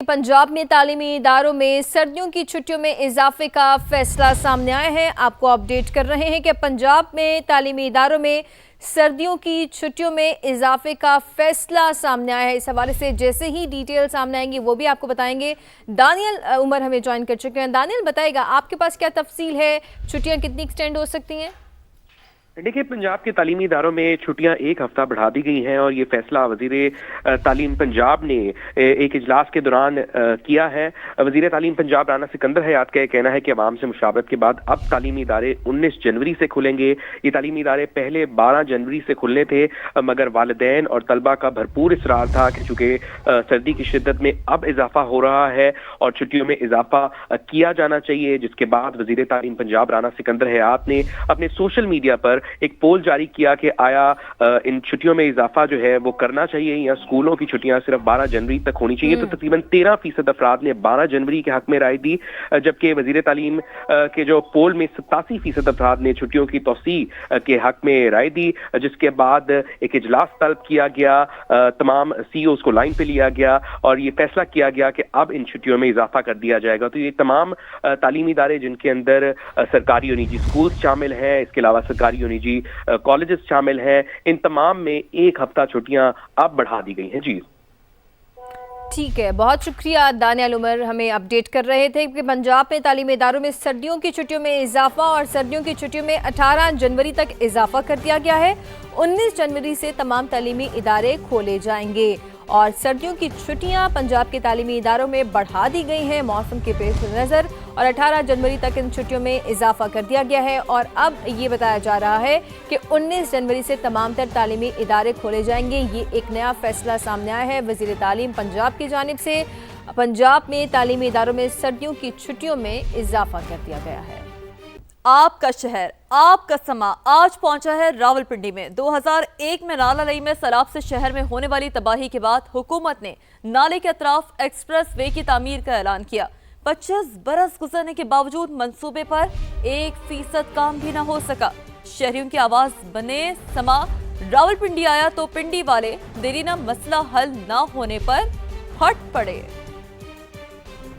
पंजाब में तालीमी इदारों में सर्दियों की छुट्टियों में इजाफे का फैसला सामने आया है। आपको अपडेट कर रहे हैं कि पंजाब में तालीमी इदारों में सर्दियों की छुट्टियों में इजाफे का फैसला सामने आया है। इस हवाले से जैसे ही डिटेल सामने आएंगी वो भी आपको बताएंगे। दानियल उमर हमें ज्वाइन कर चुके हैं। दानियल बताएगा आपके पास क्या तफसील है, छुट्टियां कितनी एक्सटेंड हो सकती हैं? देखिए, पंजाब के तालीमी इदारों में छुट्टियां एक हफ्ता बढ़ा दी गई हैं और ये फैसला वजीर तालीम पंजाब ने एक इजलास के दौरान किया है। वजीर तालीम पंजाब राना सिकंदर हयात का कहना है कि अवाम से मुशावरत के बाद अब तालीमी इदारे 19 जनवरी से खुलेंगे। ये तालीमी इदारे पहले 12 जनवरी से खुलने थे, मगर वालिदैन और तलबा का भरपूर इसरार था कि चूंकि सर्दी की शिद्दत में अब इजाफा हो रहा है और छुट्टियों में इजाफा किया जाना चाहिए, जिसके बाद वजीर तालीम पंजाब राना सिकंदर हयात ने अपने सोशल मीडिया पर एक पोल जारी किया कि आया इन छुट्टियों में इजाफा जो है वो करना चाहिए या स्कूलों की छुट्टियां सिर्फ 12 जनवरी तक होनी चाहिए। तो तकरीबन 13% अफराद ने 12 जनवरी के हक में राय दी, जबकि वजीर तालीम के जो पोल में 87% अफराद ने छुट्टियों की तौसी के हक में राय दी, जिसके बाद एक इजलास तलब किया गया, तमाम CEOs को लाइन पे लिया गया और ये फैसला किया गया कि अब इन छुट्टियों में इजाफा कर दिया जाएगा। तो ये तमाम तालीमी इदारे जिनके अंदर सरकारी और निजी स्कूल शामिल हैं, इसके अलावा सरकारी और निजी कॉलेजेस शामिल हैं, इन तमाम में एक हफ्ता छुट्टियां अब बढ़ा दी गई हैं। जी ठीक है, बहुत शुक्रिया दानियल उमर हमें अपडेट कर रहे थे कि पंजाब में तालीमी इदारों में सर्दियों की छुट्टियों में इजाफा और सर्दियों की छुट्टियों में 18 जनवरी तक इजाफा कर दिया गया है। 19 जनवरी से तमाम तालीमी इदारे खोले जाएंगे और सर्दियों की छुट्टियां पंजाब के तालीमी इदारों में बढ़ा दी गई हैं मौसम के पेश नज़र, और 18 जनवरी तक इन छुट्टियों में इजाफा कर दिया गया है। और अब ये बताया जा रहा है कि 19 जनवरी से तमाम तर तालीमी इदारे खोले जाएंगे। ये एक नया फैसला सामने आया है वज़ीर तालीम पंजाब की जानिब से। पंजाब में तालीमी इदारों में सर्दियों की छुट्टियों में इजाफा कर दिया गया है। आपका शहर, आपका समा आज पहुंचा है रावलपिंडी में। 2001 में नाला लई में सैलाब से शहर में होने वाली तबाही के बाद हुकूमत ने नाले के अतराफ एक्सप्रेस वे की तामीर का ऐलान किया। 25 बरस गुजरने के बावजूद मंसूबे पर 1% काम भी न हो सका। शहरियों की आवाज बने समा रावलपिंडी आया तो पिंडी वाले देरी न मसला हल न होने पर हट पड़े।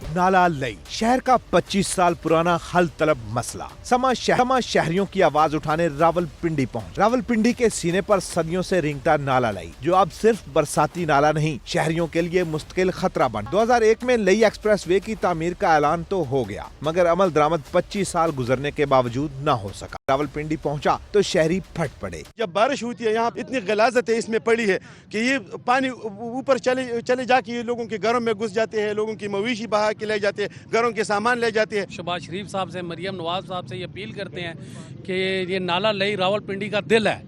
नाला लई शहर का 25 साल पुराना हल तलब मसला। समा शहरियों की आवाज उठाने रावलपिंडी पहुंच। रावलपिंडी के सीने पर सदियों से रेंगता नाला लई, जो अब सिर्फ बरसाती नाला नहीं, शहरियों के लिए मुश्किल खतरा बन। 2001 में लई एक्सप्रेस वे की तामीर का ऐलान तो हो गया, मगर अमल दरामद 25 साल गुजरने के बावजूद न हो सका। रावलपिंडी पहुंचा तो शहरी फट पड़े। जब बारिश होती है यहाँ इतनी गलाजत है इसमें पड़ी है कि ये पानी ऊपर चले जाके ये लोगों के घरों में घुस जाते हैं, लोगों की मवेशी बहा के ले जाते हैं, घरों के सामान ले जाते हैं। शहबाज शरीफ साहब से, मरियम नवाज साहब से ये अपील करते हैं कि ये नाला लई रावलपिंडी का दिल है,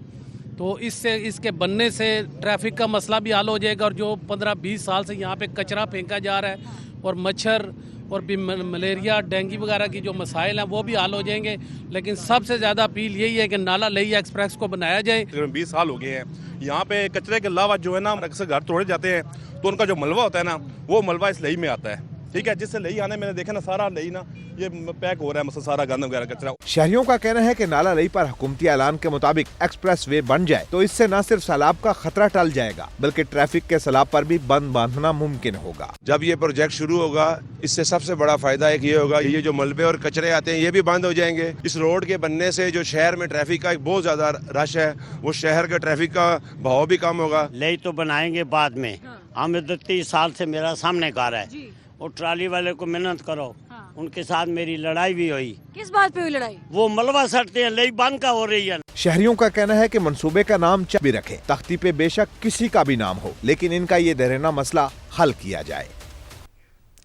तो इसके बनने से ट्रैफिक का मसला भी हल हो जाएगा और जो 15-20 साल से यहाँ पे कचरा फेंका जा रहा है और मच्छर और भी मलेरिया डेंगू वगैरह की जो मसाइल हैं वो भी हल हो जाएंगे। लेकिन सबसे ज़्यादा अपील यही है कि नाला लई एक्सप्रेस को बनाया जाए। 20 साल हो गए हैं यहाँ पे कचरे के अलावा जो है ना अक्सर घर तोड़े जाते हैं, तो उनका जो मलबा होता है ना वो मलबा इस लई में आता है। ठीक है, जिससे लई आने मैंने देखा ना सारा लई ना ये पैक हो रहा है, मतलब सारा गंद वगैरह कचरा। शहरियों का कहना है कि नाला लई पर हुकूमती ऐलान के मुताबिक एक्सप्रेस वे बन जाए तो इससे न सिर्फ सैलाब का खतरा टल जाएगा, बल्कि ट्रैफिक के सैलाब पर भी बंद बांधना मुमकिन होगा। जब ये प्रोजेक्ट शुरू होगा, इससे सबसे बड़ा फायदा एक ये होगा, ये जो मलबे और कचरे आते हैं ये भी बंद हो जाएंगे। इस रोड के बनने से जो शहर में ट्रैफिक का एक बहुत ज्यादा रश है, वो शहर का ट्रैफिक का बहाव भी कम होगा। लई तो बनाएंगे बाद में। हम 30 साल से मेरा सामने कार है और ट्राली वाले को मेहनत करो। उनके साथ मेरी लड़ाई भी हुई। किस बात पे हुई लड़ाई? वो मलबा सटते हैं, लई बंद का हो रही है। शहरियों का कहना है कि मंसूबे का नाम भी रखे, तख्ती पे बेशक किसी का भी नाम हो, लेकिन इनका ये देरीना मसला हल किया जाए।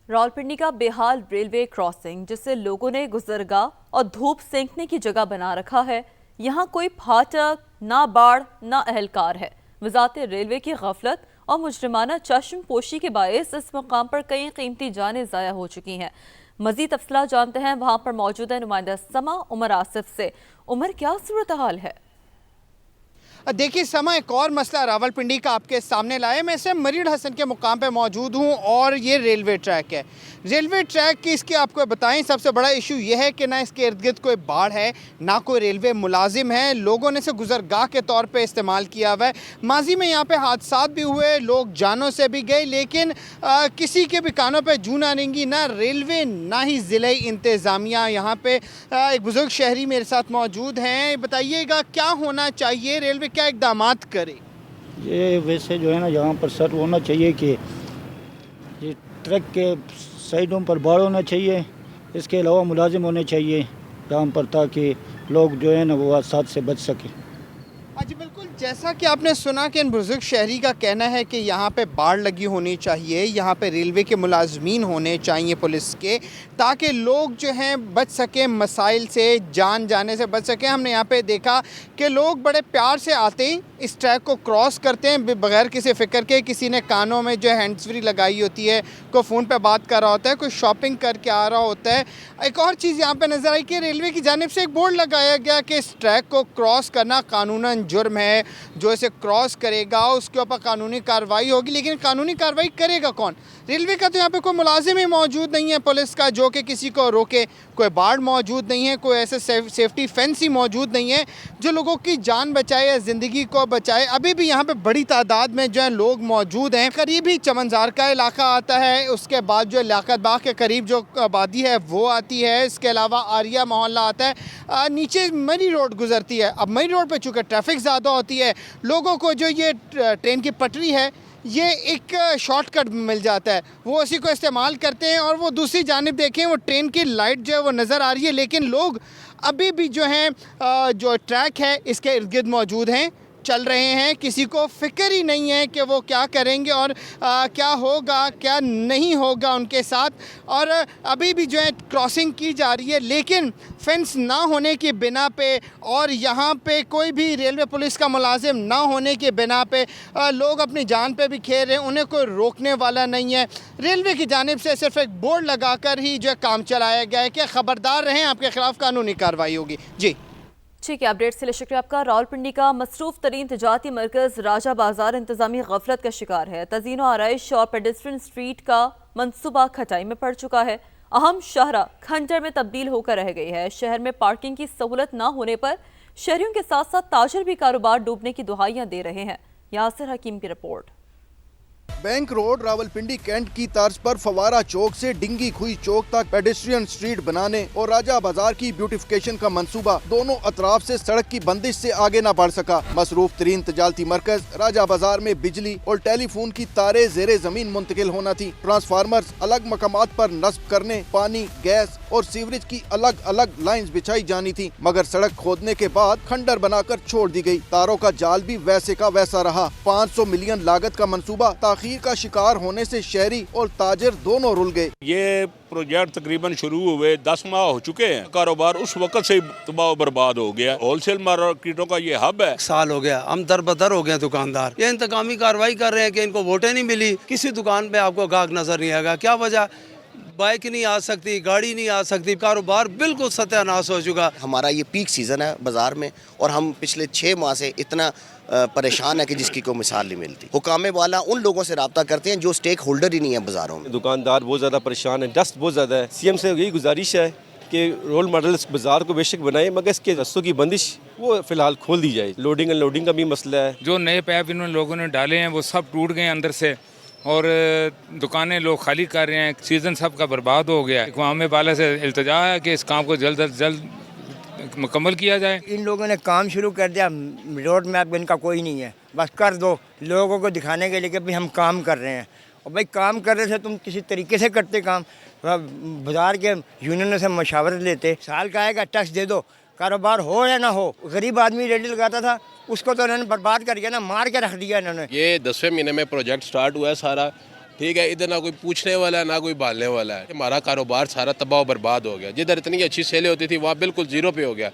रावलपिंडी का बेहाल रेलवे क्रॉसिंग, जिसे लोगों ने गुजरगाह और धूप सेंकने की जगह बना रखा है। यहाँ कोई फाटक, ना बाढ़, ना अहलकार है। वजारत रेलवे की गफलत और मुजरिमाना चश्म पोशी के बायस इस मकाम पर कई कीमती जानें ज़ाया हो चुकी हैं। मजीद तफसला जानते हैं वहाँ पर मौजूद है नुमाइंदा समा उमर आसिफ से। उमर, क्या सूरत हाल है? देखिए समा एक और मसला रावलपिंडी का आपके सामने लाया। मैं इस मरीड हसन के मुकाम पे मौजूद हूँ और ये रेलवे ट्रैक है। रेलवे ट्रैक की इसके आपको बताएं सबसे बड़ा इशू ये है कि ना इसके इर्द गिर्द कोई बाड़ है, ना कोई रेलवे मुलाजिम है। लोगों ने इसे गुजरगाह के तौर पे इस्तेमाल किया हुआ है। माजी में यहाँ पे हादसात भी हुए, लोग जानों से भी गए, लेकिन किसी के भी कानों पे जू ना रेंगी, ना रेलवे ना ही ज़िले इंतज़ामिया। यहाँ पे एक बुजुर्ग शहरी मेरे साथ मौजूद हैं। बताइएगा क्या होना चाहिए, रेलवे क्या इकदामात करे? ये वैसे जो है ना यहाँ पर सर होना चाहिए कि ये ट्रक के साइडों पर बाड़ होना चाहिए, इसके अलावा मुलाजिम होने चाहिए यहाँ पर, ताकि लोग जो है ना वो हादसा से बच सकें। जी बिल्कुल, जैसा कि आपने सुना कि इन बुजुर्ग शहरी का कहना है कि यहाँ पे बाड़ लगी होनी चाहिए, यहाँ पे रेलवे के मुलाजमीन होने चाहिए पुलिस के, ताकि लोग जो हैं बच सकें, मसाइल से जान जाने से बच सकें। हमने यहाँ पे देखा कि लोग बड़े प्यार से आते हैं, इस ट्रैक को क्रॉस करते हैं बगैर किसी फ़िक्र के। किसी ने कानों में जो है हैंड्स फ्री लगाई होती है, कोई फ़ोन पे बात कर रहा होता है, कोई शॉपिंग करके आ रहा होता है। एक और चीज़ यहाँ पे नज़र आई कि रेलवे की जानिब से एक बोर्ड लगाया गया कि इस ट्रैक को क्रॉस करना कानूनन जुर्म है, जो इसे क्रॉस करेगा उसके ऊपर कानूनी कार्रवाई होगी। लेकिन कानूनी कार्रवाई करेगा कौन? रेलवे का तो यहाँ पे कोई मुलाजिम ही मौजूद नहीं है पुलिस का जो कि किसी को रोके, कोई बाड़ मौजूद नहीं है, कोई ऐसे सेफ्टी फेंस ही मौजूद नहीं है जो लोगों की जान बचाए या ज़िंदगी को बचाए। अभी भी यहाँ पे बड़ी तादाद में जो है लोग मौजूद हैं। करीब ही चमनजार का इलाका आता है, उसके बाद जो लियाकत बाग के करीब जो आबादी है वो आती है, इसके अलावा आरिया मोहल्ला आता है, नीचे मरी रोड गुजरती है। अब मरी रोड पर चूँकि ट्रैफिक ज़्यादा होती है, लोगों को जो ये ट्रेन की पटरी है ये एक शॉर्टकट मिल जाता है, वो उसी को इस्तेमाल करते हैं। और वो दूसरी जानिब देखें, वो ट्रेन की लाइट जो है वो नज़र आ रही है, लेकिन लोग अभी भी जो हैं जो ट्रैक है इसके इर्द गिर्द मौजूद हैं, चल रहे हैं। किसी को फ़िक्र ही नहीं है कि वो क्या करेंगे और क्या होगा क्या नहीं होगा उनके साथ। और अभी भी जो है क्रॉसिंग की जा रही है, लेकिन फेंस ना होने की बिना पे और यहाँ पे कोई भी रेलवे पुलिस का मुलाजिम ना होने की बिना पे लोग अपनी जान पे भी खेल रहे हैं, उन्हें कोई रोकने वाला नहीं है। रेलवे की जानिब से सिर्फ एक बोर्ड लगाकर ही जो है काम चलाया गया है कि ख़बरदार रहें, आपके ख़िलाफ़ कानूनी कार्रवाई होगी। जी ठीक है, अपडेट्स के लिए शुक्रिया आपका। रावलपिंडी का मसरूफ तरीन तजारती मरकज़ राजा बाजार इंतजामी गफलत का शिकार है। तज़ीन और आराइश और पेडेस्ट्रियन स्ट्रीट का मनसूबा खटाई में पड़ चुका है। अहम शाहरा खंजर में तब्दील होकर रह गई है। शहर में पार्किंग की सहूलत न होने पर शहरियों के साथ साथ ताजर भी कारोबार डूबने की दुहाइयां दे रहे हैं। यासिर हकीम की report. Bank road Rawalpindi cantt की तर्ज पर फवारा चौक से डिंगी खुई चौक तक पेडेस्ट्रियन स्ट्रीट बनाने और राजा बाजार की ब्यूटिफिकेशन का मंसूबा दोनों अतराफ से सड़क की बंदिश से आगे न बढ़ सका। मसरूफ तरीन तजारती मरकज राजा बाजार में बिजली और टेलीफोन की तारे जेरे जमीन मुंतकिल होना थी। ट्रांसफार्मर्स अलग मकामात पर नस्ब करने, पानी, गैस और सीवरेज की अलग अलग लाइन्स बिछाई जानी थी, मगर सड़क खोदने के बाद खंडर बनाकर छोड़ दी गई। तारों का जाल भी वैसे का वैसा रहा। 500 मिलियन लागत का मंसूबा ताखीर का शिकार होने से शहरी और ताजर दोनों रुल गए। ये प्रोजेक्ट तकरीबन शुरू हुए 10 माह हो चुके हैं, कारोबार उस वक्त से तबाह बर्बाद हो गया। होलसेल मार्केटों का ये हब है। साल हो गया, हम दर बदर हो गए दुकानदार। ये इंतकामी कार्रवाई कर रहे हैं कि इनको वोटें नहीं मिली, किसी दुकान पे आपको गाहक नजर नहीं आएगा। क्या वजह? बाइक नहीं आ सकती, गाड़ी नहीं आ सकती, कारोबार बिल्कुल सत्यानाश हो चुका। हमारा ये पीक सीज़न है बाजार में और हम पिछले 6 माह से इतना परेशान है कि जिसकी कोई मिसाल नहीं मिलती। हुकामे वाला उन लोगों से रब्ता करते हैं जो स्टेक होल्डर ही नहीं है बाजारों में। दुकानदार बहुत ज़्यादा परेशान है, डस्ट बहुत ज़्यादा है। सीएम से यही गुजारिश है कि रोल मॉडल इस बाजार को बेशक बनाए, मगर इसके रस्तों की बंदिश वो फिलहाल खोल दी जाए। लोडिंग अनलोडिंग का भी मसला है। जो नए पैप इन्होंने लोगों ने डाले हैं वो सब टूट गए अंदर से और दुकानें लोग खाली कर रहे हैं। सीज़न सब का बर्बाद हो गया है। हुकामे वाले से इल्तिजा है कि इस काम को जल्द अज जल्द मुकम्मल किया जाए। इन लोगों ने काम शुरू कर दिया, रोड मैप इनका कोई नहीं है, बस कर दो लोगों को दिखाने के लिए कि भाई हम काम कर रहे हैं। और भाई काम कर रहे थे तुम किसी तरीके से करते काम, बाजार के यूनियनों से मशावरत लेते। साल का आएगा टैक्स दे दो, कारोबार हो या ना हो। गरीब आदमी रेडी लगाता था, उसको तो इन्होंने बर्बाद करके ना मार के रख दिया इन्होंने। ये 10वें महीने में प्रोजेक्ट स्टार्ट हुआ है सारा, ठीक है। इधर ना कोई पूछने वाला है ना कोई भालने वाला है। हमारा कारोबार सारा तबाह बर्बाद हो गया। जिधर इतनी अच्छी सेलें होती थी वहाँ बिल्कुल जीरो पे हो गया।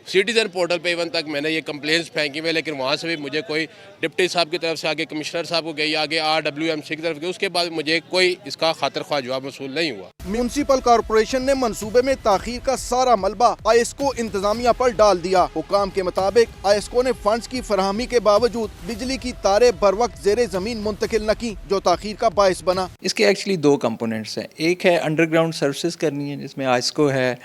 सिटीजन पोर्टल पे इवन तक मैंने ये कंप्लेंट्स फेंकी हुई, लेकिन वहाँ से भी मुझे कोई डिप्टी साहब की तरफ से आगे कमिश्नर साहब को गई, आगे RWMC की तरफ गई, उसके बाद मुझे कोई इसका खातिर ख्वाह जवाब वसूल नहीं हुआ। म्यूनिसिपल कॉर्पोरेशन ने मंसूबे में ताखीर का सारा मलबा आईएसको इंतजामिया पर डाल दिया। हुकाम के मुताबिक आईएसको ने फंड्स की फराहमी के बावजूद बिजली की तारें बर वक्त जेरे जमीन मुंतकिल न की, जो ताखीर का बायस बना। इसके एक्चुअली दो कंपोनेंट्स हैं। एक है अंडरग्राउंड सर्विसेज करनी है, जिसमें आईएसको है,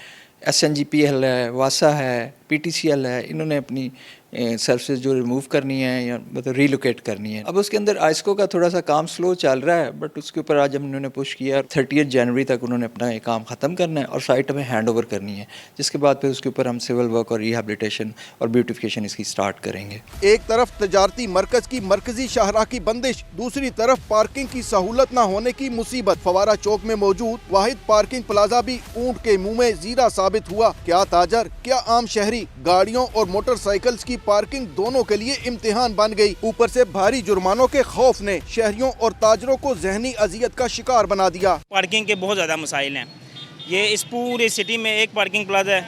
SNGPL है, वासा है, PTCL है, इन्होंने अपनी सर्विसेज जो रिमूव करनी है या मतलब रीलोकेट करनी है। अब उसके अंदर आईएसको का थोड़ा सा काम स्लो चल रहा है, बट उसके ऊपर आज हम उन्होंने पुश किया। 30 जनवरी तक उन्होंने अपना ये काम ख़त्म करना है और साइट हमें हैंड ओवर करनी है, जिसके बाद फिर उसके ऊपर हम सिविल वर्क और रिहेबिलिटेशन और ब्यूटिफिकेशन इसकी स्टार्ट करेंगे। एक तरफ तजारती मरकज की मरकजी शाहराह की बंदिश, दूसरी तरफ पार्किंग की सहूलत न होने की मुसीबत। फवारा चौक में मौजूद वाहिद पार्किंग प्लाजा भी ऊंट के मुंह में जीरा साबित हुआ। क्या ताजर, क्या आम शहरी, गाड़ियों और मोटरसाइकिल्स की पार्किंग दोनों के लिए इम्तिहान बन गई। ऊपर से भारी जुर्मानों के खौफ ने शहरियों और ताजरों को जहनी अजियत का शिकार बना दिया। पार्किंग के बहुत ज़्यादा मसाइल हैं। ये इस पूरी सिटी में एक पार्किंग प्लाजा है,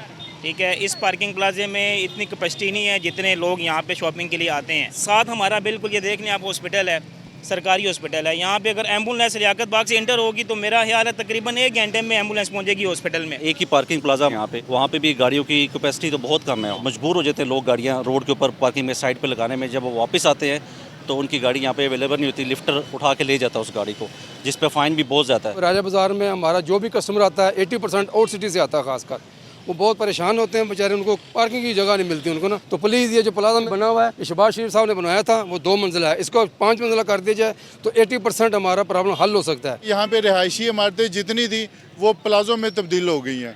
ठीक है। इस पार्किंग प्लाजे में इतनी कैपेसिटी नहीं है जितने लोग यहाँ पे शॉपिंग के लिए आते हैं। साथ हमारा बिल्कुल ये देख लें आप, हॉस्पिटल है, सरकारी हॉस्पिटल है। यहाँ पे अगर एम्बुलेंस लियाकत बाग से इंटर होगी तो मेरा ख्याल है तकरीबन 1 घंटे में एम्बुलेंस पहुँचेगी हॉस्पिटल में। एक ही पार्किंग प्लाजा यहाँ पे, वहाँ पे भी गाड़ियों की कैपेसिटी तो बहुत कम है। मजबूर हो जाते हैं लोग गाड़ियाँ रोड के ऊपर पार्किंग में साइड पे लगाने में। जब वो वापस आते हैं तो उनकी गाड़ी यहाँ पे अवेलेबल नहीं होती, लिफ्टर उठा के ले जाता है उस गाड़ी को, जिस पे फाइन भी बहुत ज़्यादा है। राजा बाज़ार में हमारा जो भी कस्टमर आता है 80% आउट सिटी से आता है, खासकर वो बहुत परेशान होते हैं बेचारे, उनको पार्किंग की जगह नहीं मिलती उनको ना। तो प्लीज़ ये जो प्लाजा बना हुआ है, शहबाज शरीफ साहब ने बनवाया था, वो 2 मंजिला है, इसको 5 मंजिला कर दिया जाए तो 80% हमारा प्रॉब्लम हल हो सकता है। यहाँ पे रिहायशी इमारतें जितनी थी वो प्लाजों में तब्दील हो गई हैं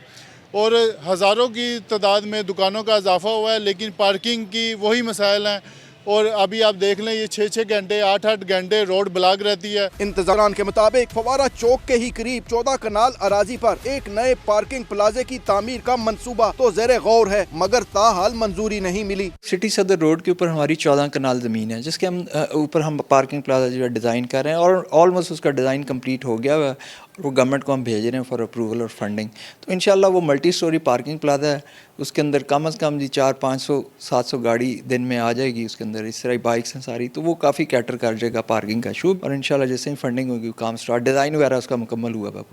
और हज़ारों की तादाद में दुकानों का इजाफा हुआ है, लेकिन पार्किंग की वही मसाइल हैं। और अभी आप देख लें ये 6-6 घंटे 8-8 घंटे रोड ब्लॉक रहती है। इंतजारान के मुताबिक फवारा चौक के ही करीब 14 कनाल अराजी पर एक नए पार्किंग प्लाजे की तामीर का मंसूबा तो ज़ेरे गौर है, मगर ताहाल मंजूरी नहीं मिली। सिटी सदर रोड के ऊपर हमारी 14 कनाल ज़मीन है, जिसके हम ऊपर हम पार्किंग प्लाजा जो है डिज़ाइन कर रहे हैं और ऑलमोस्ट उसका डिज़ाइन कंप्लीट हो गया हुआ है और वो गवर्नमेंट को हम भेज रहे हैं फॉर अप्रूवल और फंडिंग। तो इंशाल्लाह वो मल्टी स्टोरी पार्किंग प्लाजा है, उसके अंदर कम से कम 400-500-700 गाड़ी दिन में आ जाएगी। उसके अंदर इस तरह बाइक्स हैं सारी, तो वो काफ़ी कैटर कर जाएगा पार्किंग का इशू। और इंशाल्लाह जैसे ही फंडिंग होगी काम स्टार्ट, डिज़ाइन वगैरह उसका मुकम्मल हुआ है।